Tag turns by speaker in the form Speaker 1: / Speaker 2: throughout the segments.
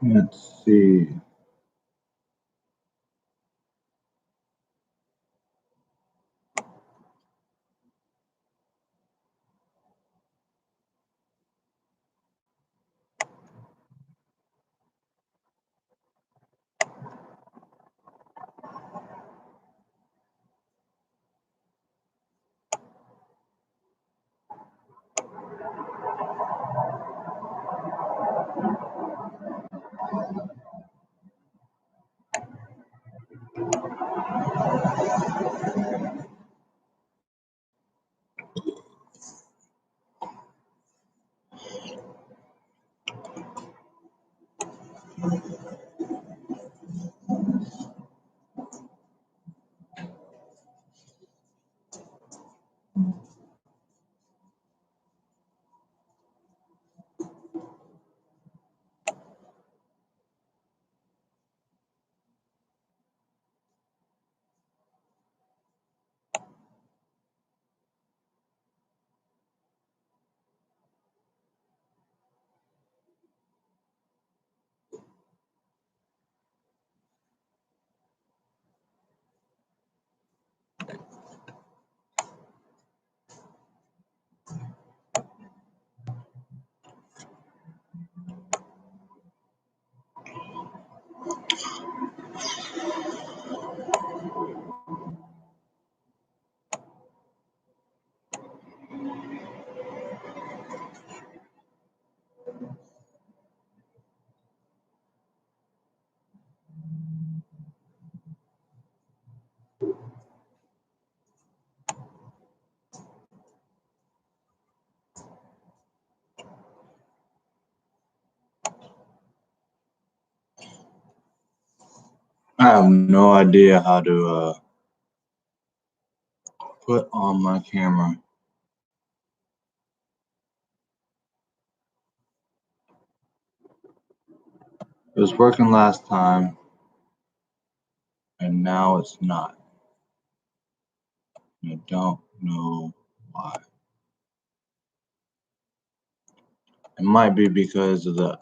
Speaker 1: Let's see. I have no idea how to put on my camera. It was working last time, and now it's not. I don't know why. It might be because of the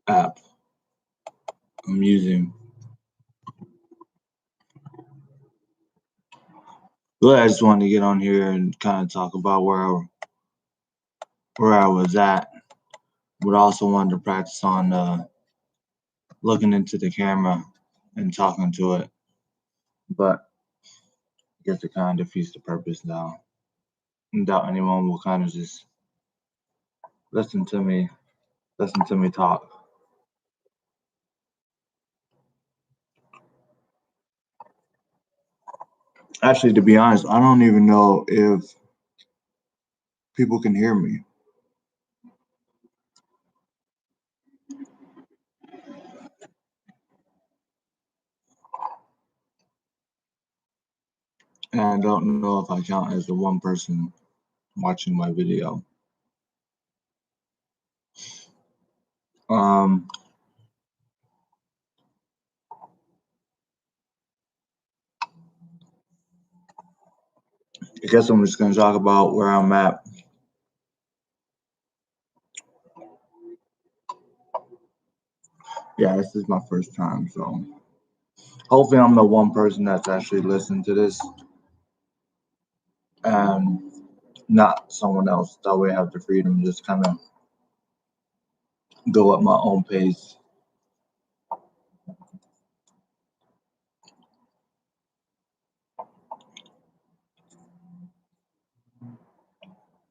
Speaker 1: app I'm using. But I just wanted to get on here and kind of talk about where I was at. But I also wanted to practice on looking into the camera and talking to it. But I guess it kind of defeats the purpose now. I doubt anyone will kind of just listen to me talk. Actually, to be honest, I don't even know if people can hear me. And I don't know if I count as the one person watching my video. I guess I'm just going to talk about where I'm at. Yeah, this is my first time, so hopefully I'm the one person that's actually listened to this and not someone else. That way I have the freedom to just kind of go at my own pace.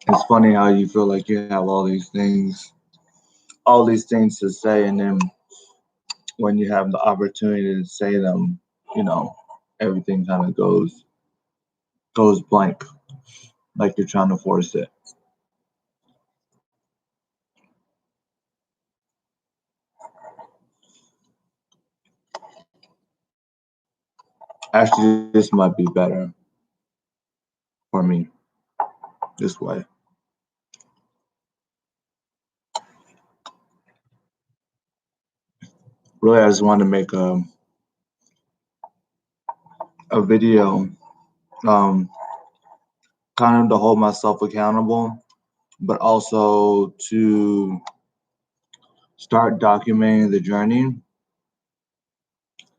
Speaker 1: It's funny how you feel like you have all these things to say, and then when you have the opportunity to say them, everything kind of goes blank, like you're trying to force it. Actually, this might be better for me this way. Really, I just wanted to make a video, kind of to hold myself accountable, but also to start documenting the journey,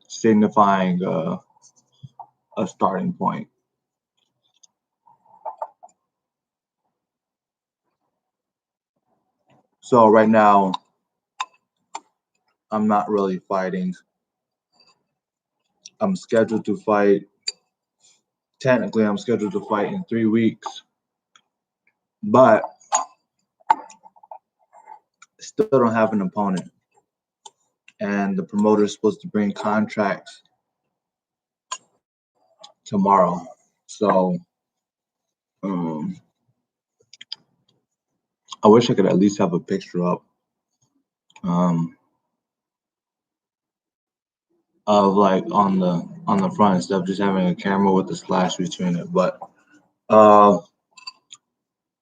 Speaker 1: signifying a starting point. So right now, I'm not really fighting. I'm scheduled to fight. Technically, I'm scheduled to fight in 3 weeks, but still don't have an opponent. And the promoter is supposed to bring contracts tomorrow. So um, I wish I could at least have a picture up um, of like on the front instead of just having a camera with a slash between it. But uh,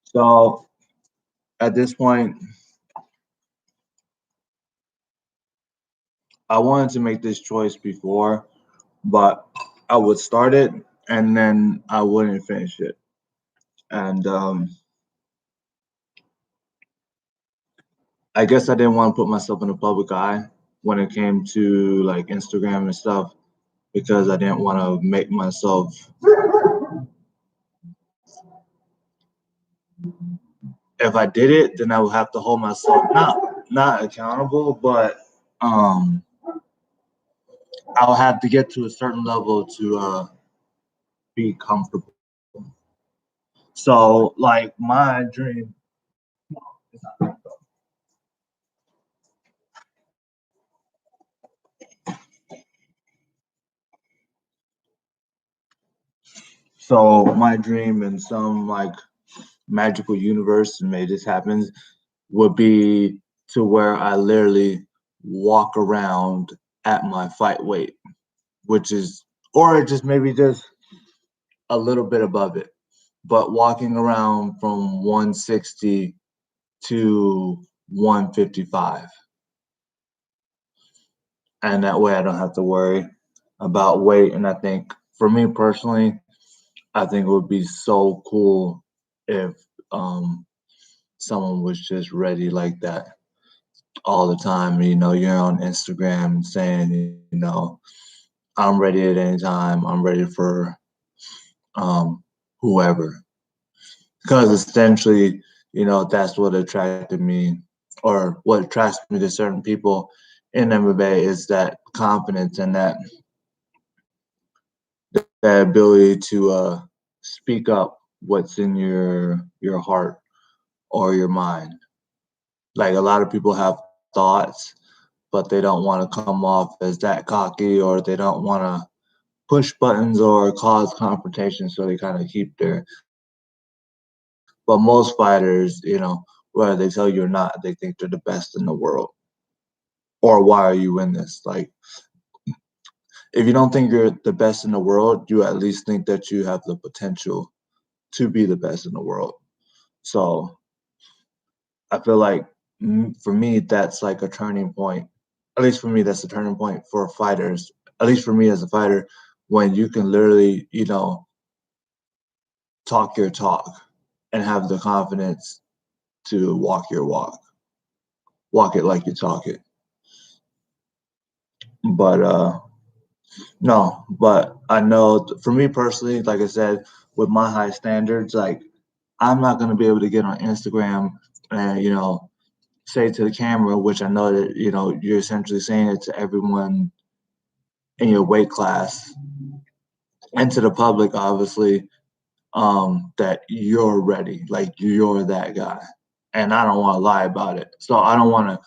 Speaker 1: so at this point, I wanted to make this choice before, but I would start it and then I wouldn't finish it. And I guess I didn't want to put myself in the public eye when it came to like Instagram and stuff because I didn't want to make myself. If I did it, then I would have to hold myself not accountable, but um, I'll have to get to a certain level to be comfortable. So, like my dream. So my dream in some like magical universe, and maybe this happens, would be to where I literally walk around at my fight weight, which is, or just maybe just a little bit above it, but walking around from 160 to 155. And that way I don't have to worry about weight. And I think for me personally, I think it would be so cool if someone was just ready like that all the time. You know, you're on Instagram saying, I'm ready at any time. I'm ready for whoever. Because essentially, that's what attracted me or what attracts me to certain people in MMA is that confidence and that ability to speak up what's in your heart or your mind. Like a lot of people have thoughts, but they don't want to come off as that cocky or they don't want to push buttons or cause confrontation, so they kind of keep their. But most fighters, whether they tell you or not, they think they're the best in the world. Or why are you in this? Like, if you don't think you're the best in the world, you at least think that you have the potential to be the best in the world. So I feel like for me, that's like a turning point. At least for me, that's a turning point for fighters. At least for me as a fighter, when you can literally, talk your talk and have the confidence to walk your walk it like you talk it. But no, but I know for me personally, like I said, with my high standards, like I'm not gonna be able to get on Instagram and say to the camera, which I know that you're essentially saying it to everyone in your weight class and to the public, obviously, that you're ready, like you're that guy, and I don't want to lie about it. So I don't want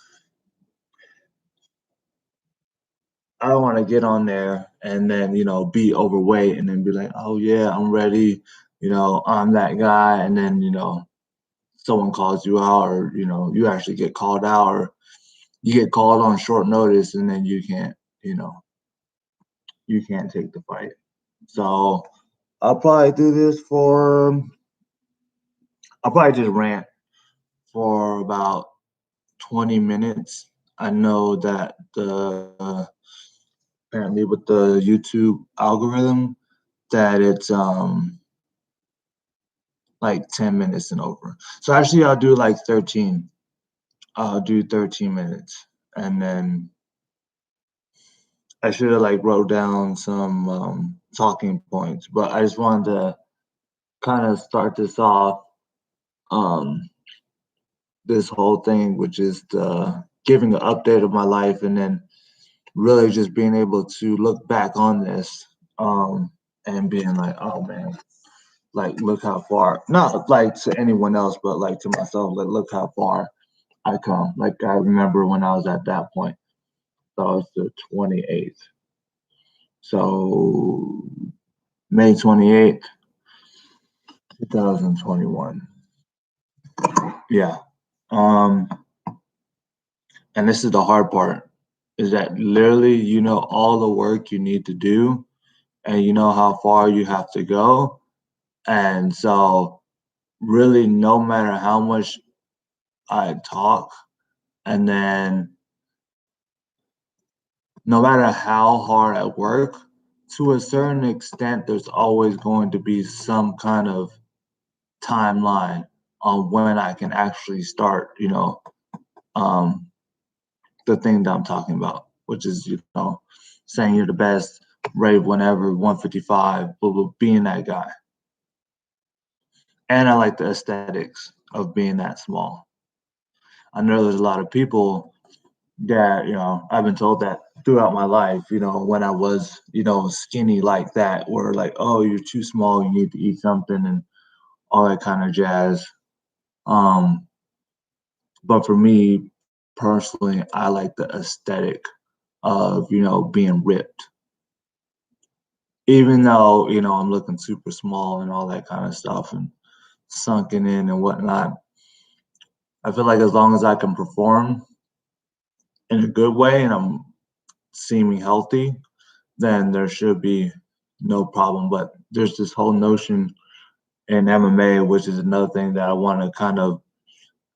Speaker 1: to get on there and then be overweight and then be like, oh yeah, I'm ready, I'm that guy, and then someone calls you out or you actually get called out or you get called on short notice and then you know you can't take the fight. So I'll probably do this for I'll probably just rant for about 20 minutes. I know that apparently with the YouTube algorithm that it's like 10 minutes and over. So actually I'll do like 13 I'll do 13 minutes. And then I should have like wrote down some talking points, but I just wanted to kind of start this off, um, this whole thing, which is the giving an update of my life and then really just being able to look back on this, and being like, oh man, like look how far, not like to anyone else, but like to myself, like look how far I come. Like I remember when I was at that point. So it's the 28th. So May 28th, 2021. Yeah. Um, and this is the hard part, is that literally you know all the work you need to do and you know how far you have to go. And so really no matter how much I talk, and then no matter how hard I work, to a certain extent, there's always going to be some kind of timeline on when I can actually start, um, the thing that I'm talking about, which is, saying you're the best, rate whenever, 155, blah, blah, being that guy. And I like the aesthetics of being that small. I know there's a lot of people that, I've been told that throughout my life, when I was, skinny like that, were like, oh, you're too small, you need to eat something and all that kind of jazz. Um, but for me personally, I like the aesthetic of, being ripped. Even though, I'm looking super small and all that kind of stuff and sunken in and whatnot, I feel like as long as I can perform in a good way and I'm seeming healthy, then there should be no problem. But there's this whole notion in MMA, which is another thing that I want to kind of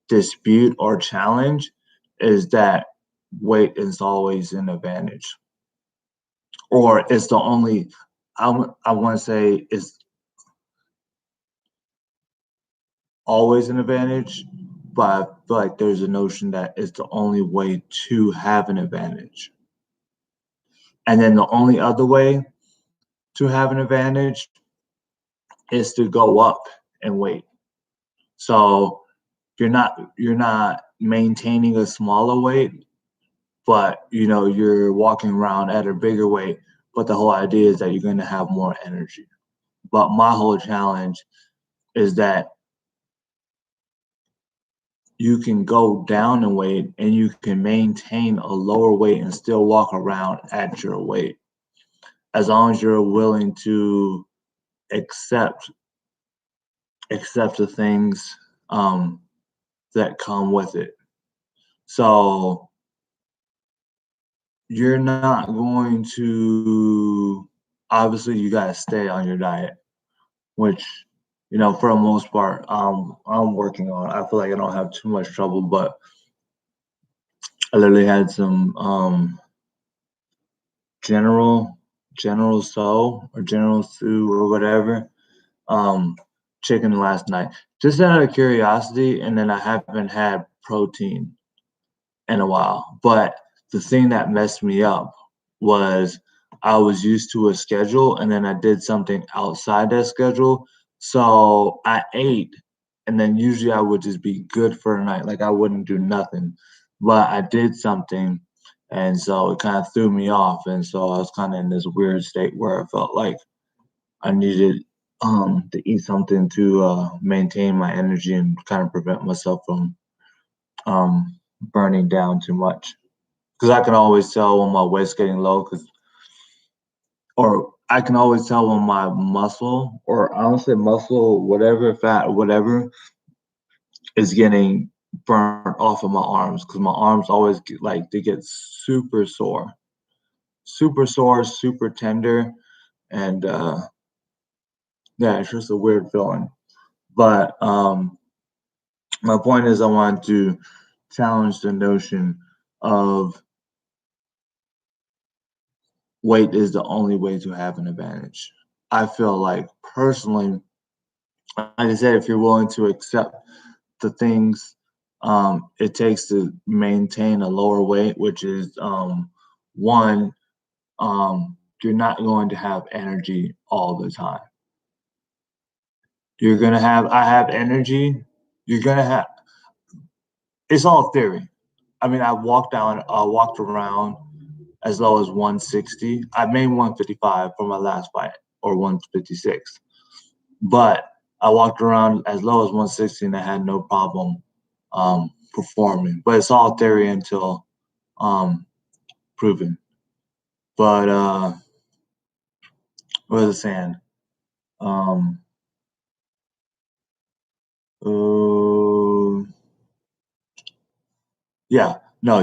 Speaker 1: dispute or challenge, is that weight is always an advantage, or it's the only. I want to say it's always an advantage, but I feel like there's a notion that it's the only way to have an advantage. And then the only other way to have an advantage is to go up and weight. So you're not maintaining a smaller weight, but you're walking around at a bigger weight. But the whole idea is that you're going to have more energy. But my whole challenge is that you can go down in weight and you can maintain a lower weight and still walk around at your weight, as long as you're willing to accept the things, that come with it. So you're not going to, obviously you got to stay on your diet, which for the most part, I'm working on. I feel like I don't have too much trouble, but I literally had some general general so or general stew or whatever, um chicken last night, just out of curiosity, and then I haven't had protein in a while. But the thing that messed me up was I was used to a schedule and then I did something outside that schedule. So I ate, and then usually I would just be good for a night. Like I wouldn't do nothing. But I did something, and so it kind of threw me off. And so I was kind of in this weird state where I felt like I needed to eat something to maintain my energy and kind of prevent myself from burning down too much, because I can always tell when my weight's getting low, or I can always tell when my muscle, or I don't say muscle, whatever, fat, whatever, is getting burnt off of my arms, because my arms always get like they get super sore, super tender, and yeah, it's just a weird feeling. But my point is, I want to challenge the notion of weight is the only way to have an advantage. I feel like personally, like I said, if you're willing to accept the things it takes to maintain a lower weight, which is one, you're not going to have energy all the time. You're gonna have I have energy. You're gonna have it's all theory. I mean, I walked around as low as 160. I made 155 for my last fight, or 156. But I walked around as low as 160 and I had no problem performing. But it's all theory until um, proven. But what was I saying? Um, uh, yeah, no,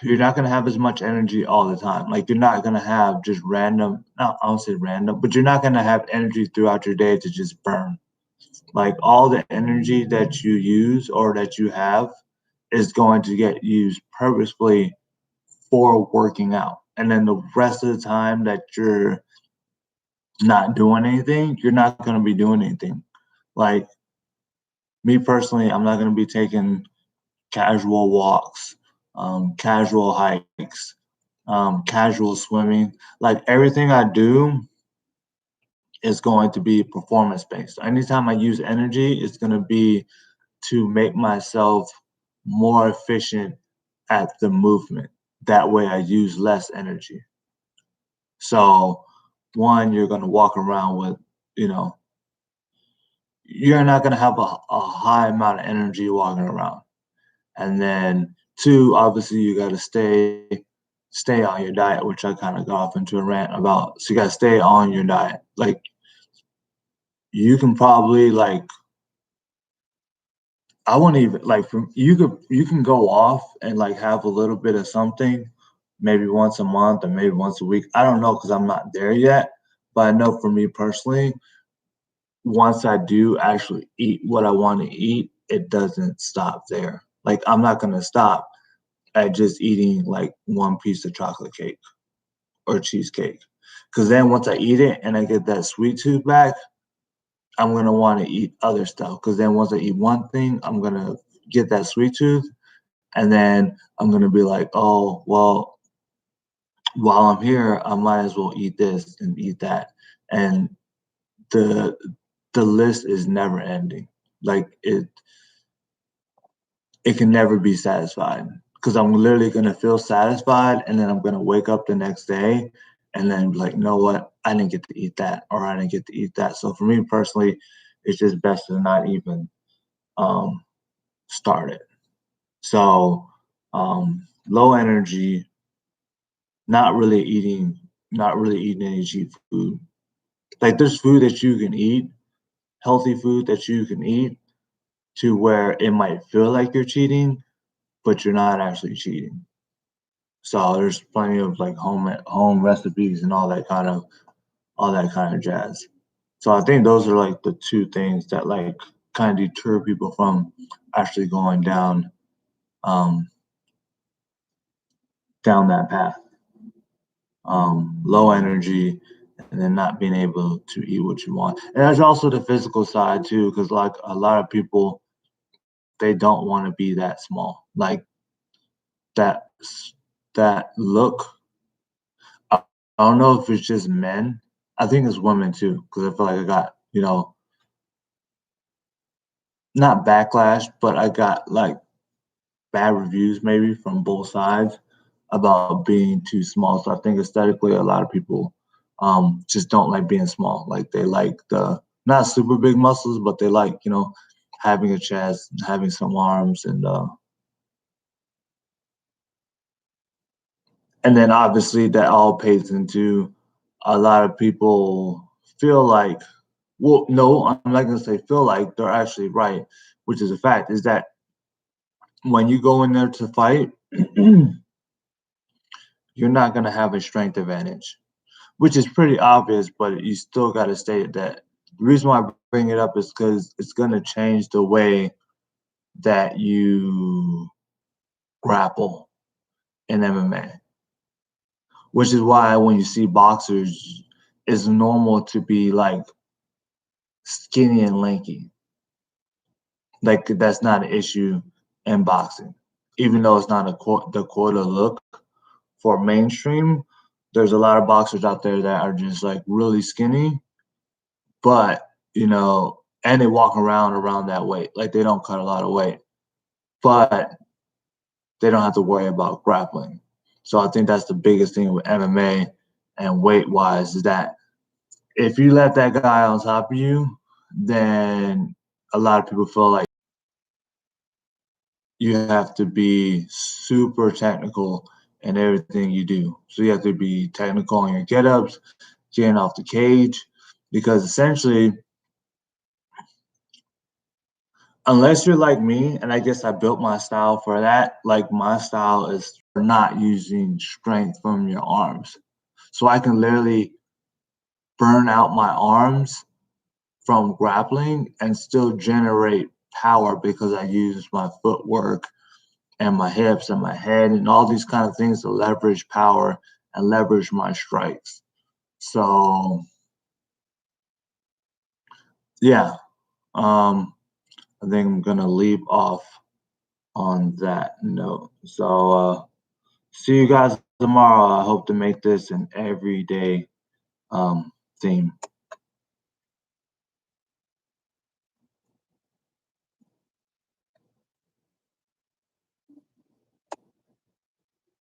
Speaker 1: you're not gonna have as much energy all the time. Like you're not gonna have just random. No, I don't say random, but you're not gonna have energy throughout your day to just burn. Like all the energy that you use or that you have is going to get used purposefully for working out. And then the rest of the time that you're not doing anything, you're not going to be doing anything. Like me personally, I'm not going to be taking casual walks, casual hikes, casual swimming. Like everything I do is going to be performance based. Anytime I use energy, it's going to be to make myself more efficient at the movement. That way I use less energy. So one, you're going to walk around with, you know, you're not going to have a high amount of energy walking around. And then two, obviously you got to stay on your diet, which I kind of got off into a rant about. So you got to stay on your diet. Like you can probably like I wouldn't even like from you can go off and like have a little bit of something, maybe once a month or maybe once a week. I don't know because I'm not there yet, but I know for me personally, once I do actually eat what I want to eat, it doesn't stop there. Like I'm not gonna stop at just eating like one piece of chocolate cake or cheesecake. Cause then once I eat it and I get that sweet tooth back, I'm gonna want to eat other stuff. Cause then once I eat one thing, I'm gonna get that sweet tooth. And then I'm gonna be like, oh, well, while I'm here, I might as well eat this and eat that. And the the list is never ending. Like it can never be satisfied because I'm literally gonna feel satisfied and then I'm gonna wake up the next day and then be like, you know what, I didn't get to eat that or I didn't get to eat that. So for me personally, it's just best to not even um, start it. So low energy, not really eating, not really eating any cheap food. Like there's food that you can eat, healthy food that you can eat to where it might feel like you're cheating, but you're not actually cheating. So there's plenty of like home recipes and all that kind of jazz. So I think those are like the two things that like kind of deter people from actually going um down that path. Low energy and then not being able to eat what you want. And there's also the physical side too, because like a lot of people they don't want to be that small. Like that that look. I, I don't know if it's just men. I think it's women too, because I feel like I got not backlash, but I got like bad reviews maybe from both sides about being too small. So I think aesthetically, a lot of people just don't like being small. Like they like the not super big muscles, but they like having a chest, having some arms, and then obviously that all pays into a lot of people feel like, well, no, I'm not gonna say feel like they're actually right, which is a fact, is that when you go in there to fight, you're not gonna have a strength advantage, which is pretty obvious, but you still gotta state that. The reason why I bring it up is because it's gonna change the way that you grapple in MMA, which is why when you see boxers, it's normal to be like skinny and lanky. Like that's not an issue in boxing, even though it's not the quota look for mainstream. There's a lot of boxers out there that are just like really skinny, but and they walk around that weight. Like they don't cut a lot of weight, but they don't have to worry about grappling. So I think that's the biggest thing with MMA and weight wise is that if you let that guy on top of you, then a lot of people feel like you have to be super technical in everything you do. So you have to be technical on your get-ups, getting off the cage, because essentially, unless you're like me, and I guess I built my style for that, like my style is for not using strength from your arms. So I can literally burn out my arms from grappling and still generate power because I use my footwork and my hips and my head and all these kind of things to leverage power and leverage my strikes. So yeah, I think I'm gonna leave off on that note. So see you guys tomorrow. I hope to make this an everyday theme.